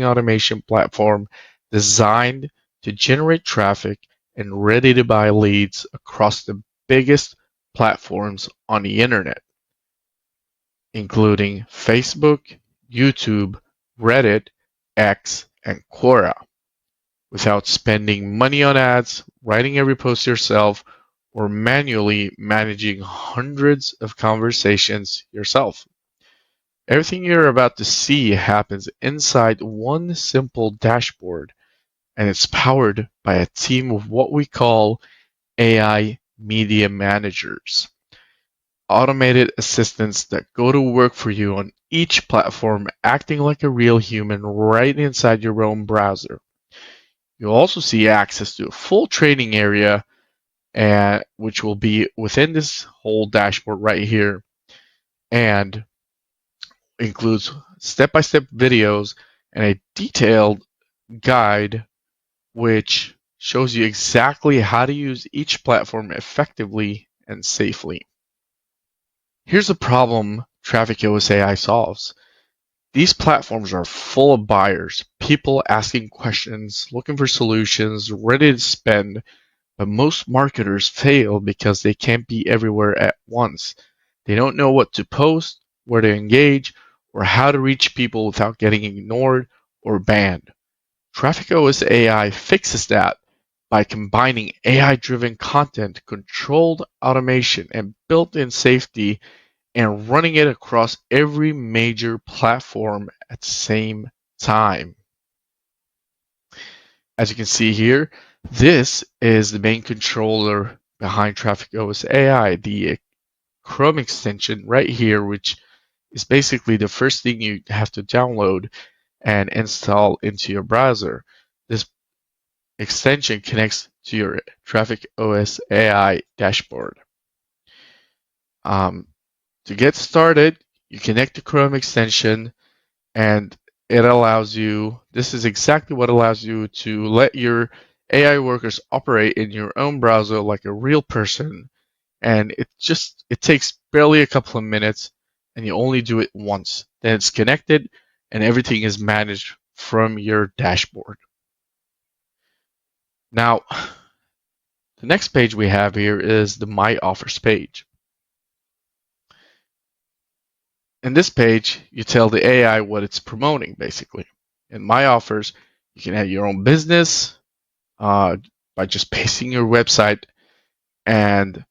automation platform designed to generate traffic and ready to buy leads across the biggest platforms on the internet, including Facebook, YouTube, Reddit, X, and Quora, without spending money on ads, writing every post yourself, or manually managing hundreds of conversations yourself. Everything you're about to see happens inside one simple dashboard, and it's powered by a team of what we call AI media managers, automated assistants that go to work for you on each platform, acting like a real human right inside your own browser. You'll also see access to a full training area, which will be within this whole dashboard right here, and includes step-by-step videos and a detailed guide which shows you exactly how to use each platform effectively and safely. Here's a problem TrafficOS AI solves. These platforms are full of buyers, people asking questions, looking for solutions, ready to spend, but most marketers fail because they can't be everywhere at once. They don't know what to post, where to engage, or how to reach people without getting ignored or banned. TrafficOS AI fixes that by combining AI-driven content, controlled automation, and built-in safety, and running it across every major platform at the same time. As you can see here, this is the main controller behind TrafficOS AI, the Chrome extension right here, which is basically the first thing you have to download and install into your browser. This extension connects to your TrafficOS AI dashboard. To get started, you connect the Chrome extension, and it allows you, this is exactly what allows you to let your AI workers operate in your own browser like a real person. And it takes barely a couple of minutes, and you only do it once. Then it's connected, and everything is managed from your dashboard. Now, the next page we have here is the My Offers page. In this page, you tell the AI what it's promoting, basically. In My Offers, you can add your own business by just pasting your website, and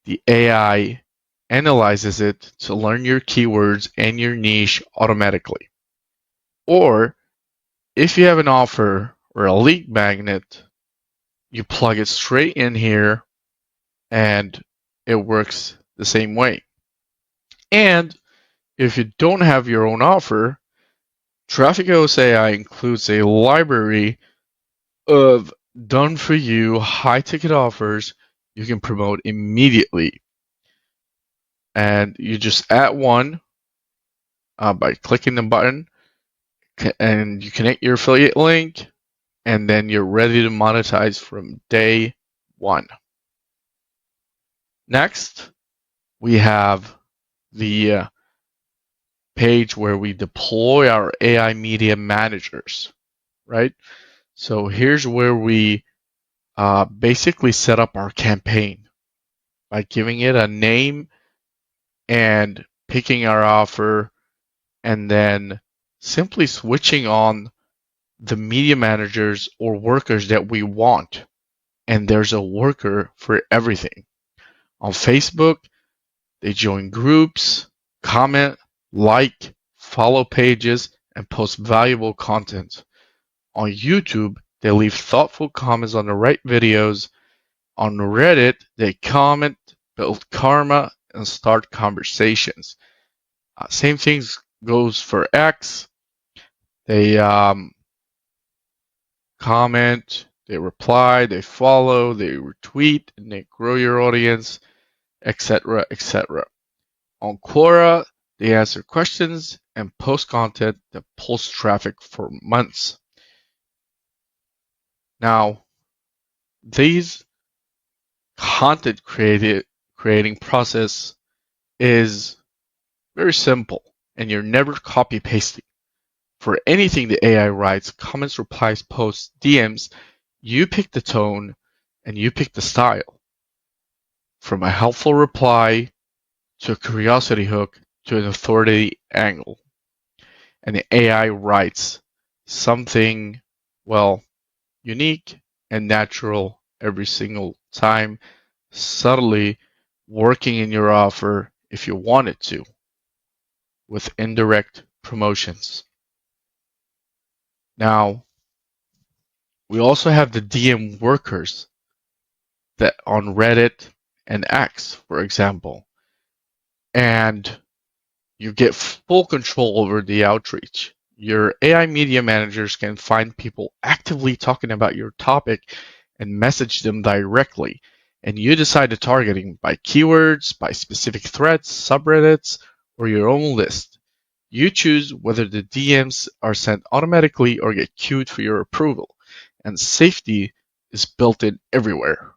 the AI analyzes it to learn your keywords and your niche automatically. Or if you have an offer or a lead magnet, you plug it straight in here and it works the same way. And if you don't have your own offer, TrafficOS AI includes a library of done-for-you high-ticket offers you can promote immediately. And you just add one by clicking the button, and you connect your affiliate link, and then you're ready to monetize from day one. Next, we have the page where we deploy our AI media managers, right? So here's where we basically set up our campaign by giving it a name and picking our offer, and then simply switching on the media managers or workers that we want. And there's a worker for everything. On Facebook, they join groups, comment, like, follow pages, and post valuable content. On YouTube, they leave thoughtful comments on the right videos. On Reddit, they comment, build karma, and start conversations. Same things goes for X. They comment, they reply, they follow, they retweet, and they grow your audience, etc., etc. On Quora, they answer questions and post content that pulls traffic for months. Now, these content creating process is very simple, and you're never copy pasting. For anything the AI writes, comments, replies, posts, DMs, you pick the tone and you pick the style. From a helpful reply to a curiosity hook to an authority angle. And the AI writes something, well, unique and natural every single time, subtly working in your offer if you want it to, with indirect promotions. Now, we also have the DM workers that on Reddit and X, for example, and you get full control over the outreach. Your AI media managers can find people actively talking about your topic and message them directly. And you decide the targeting by keywords, by specific threads, subreddits, or your own list. You choose whether the DMs are sent automatically or get queued for your approval. And safety is built in everywhere.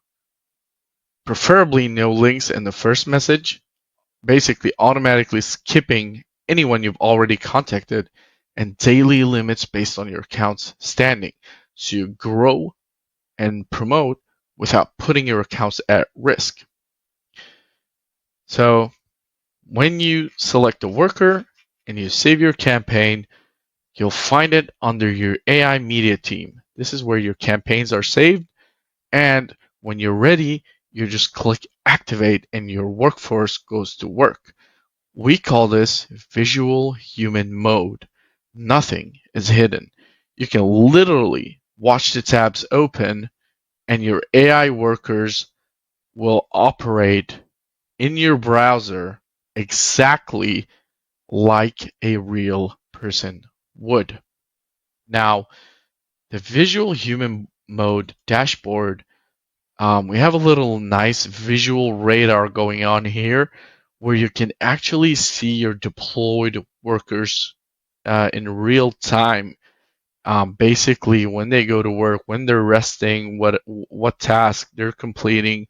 Preferably no links in the first message, basically automatically skipping anyone you've already contacted, and daily limits based on your account's standing. So you grow and promote without putting your accounts at risk. So when you select a worker and you save your campaign, you'll find it under your AI media team. This is where your campaigns are saved. And when you're ready, you just click activate and your workforce goes to work. We call this visual human mode. Nothing is hidden. You can literally watch the tabs open and your AI workers will operate in your browser exactly like a real person would. Now, the visual human mode dashboard, we have a little nice visual radar going on here where you can actually see your deployed workers in real time. Basically, when they go to work, when they're resting, what task they're completing,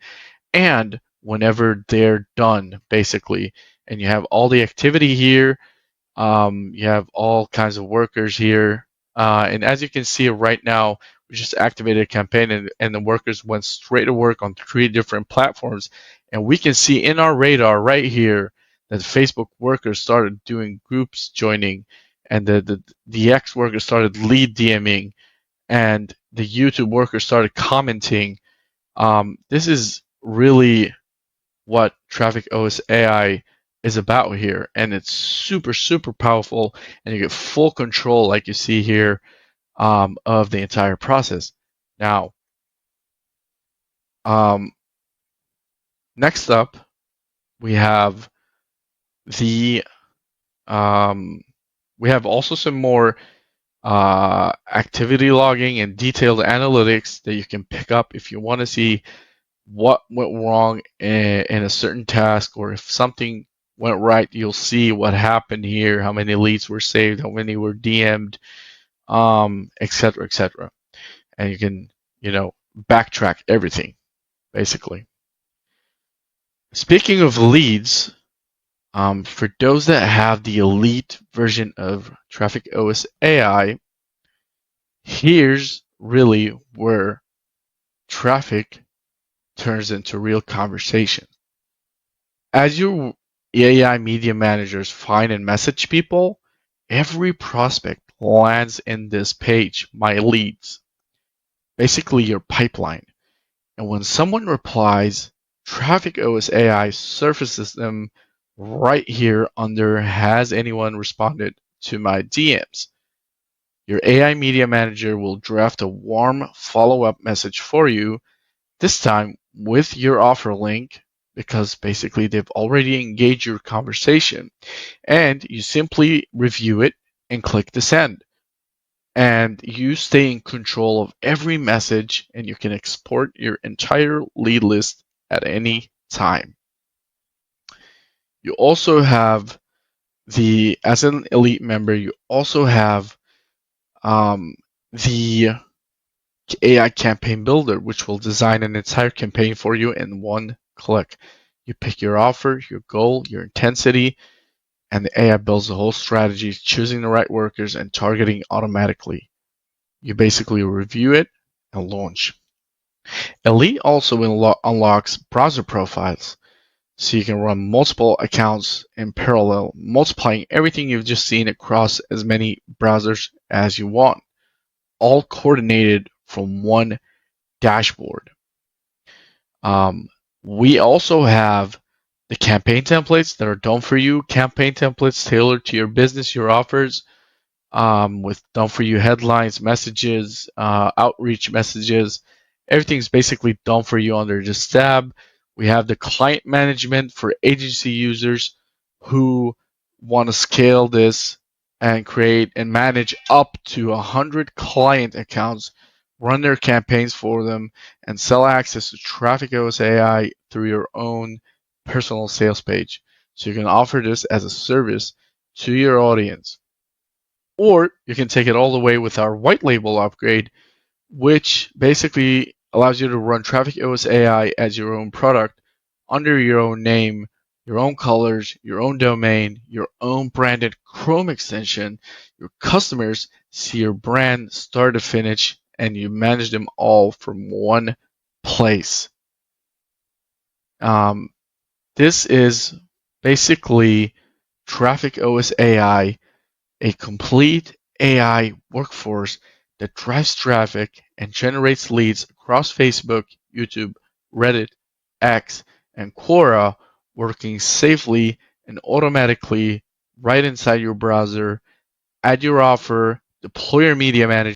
and whenever they're done, basically. And you have all the activity here. You have all kinds of workers here. And as you can see right now, we just activated a campaign and the workers went straight to work on 3 different platforms. And we can see in our radar right here that Facebook workers started doing groups joining and the X workers started lead DMing and the YouTube workers started commenting. This is really what TrafficOS AI is about here, and it's super, super powerful, and you get full control, like you see here, of the entire process. Now, next up, we have the we have also some more activity logging and detailed analytics that you can pick up if you want to see what went wrong in a certain task, or if something went right, you'll see what happened here, how many leads were saved, how many were DM'd, etc., etc. And you can, backtrack everything, basically. Speaking of leads, for those that have the elite version of TrafficOS AI, here's really where traffic turns into real conversation. As your AI media managers find and message people, every prospect lands in this page, My Leads, basically your pipeline. And when someone replies, TrafficOS AI surfaces them right here under Has anyone responded to my DMs? Your AI media manager will draft a warm follow-up message for you, this time with your offer link, because basically they've already engaged your conversation, and you simply review it and click the send. And you stay in control of every message, and you can export your entire lead list at any time. You also have as an elite member, you also have the AI campaign builder, which will design an entire campaign for you in one click. You pick your offer, your goal, your intensity, and the AI builds the whole strategy, choosing the right workers and targeting automatically. You basically review it and launch. Elite also unlocks browser profiles, so you can run multiple accounts in parallel, multiplying everything you've just seen across as many browsers as you want, all coordinated from one dashboard. We also have the campaign templates that are done for you, campaign templates tailored to your business, your offers, with done for you headlines, messages, outreach messages. Everything's basically done for you under this tab. We have the client management for agency users who want to scale this and create and manage up to 100 client accounts, run their campaigns for them, and sell access to TrafficOS AI through your own personal sales page. So you can offer this as a service to your audience. Or you can take it all the way with our white label upgrade, which basically allows you to run TrafficOS AI as your own product under your own name, your own colors, your own domain, your own branded Chrome extension. Your customers see your brand start to finish, and you manage them all from one place. This is basically TrafficOS AI, a complete AI workforce that drives traffic and generates leads across Facebook, YouTube, Reddit, X, and Quora, working safely and automatically right inside your browser. Add your offer, deploy your media manager.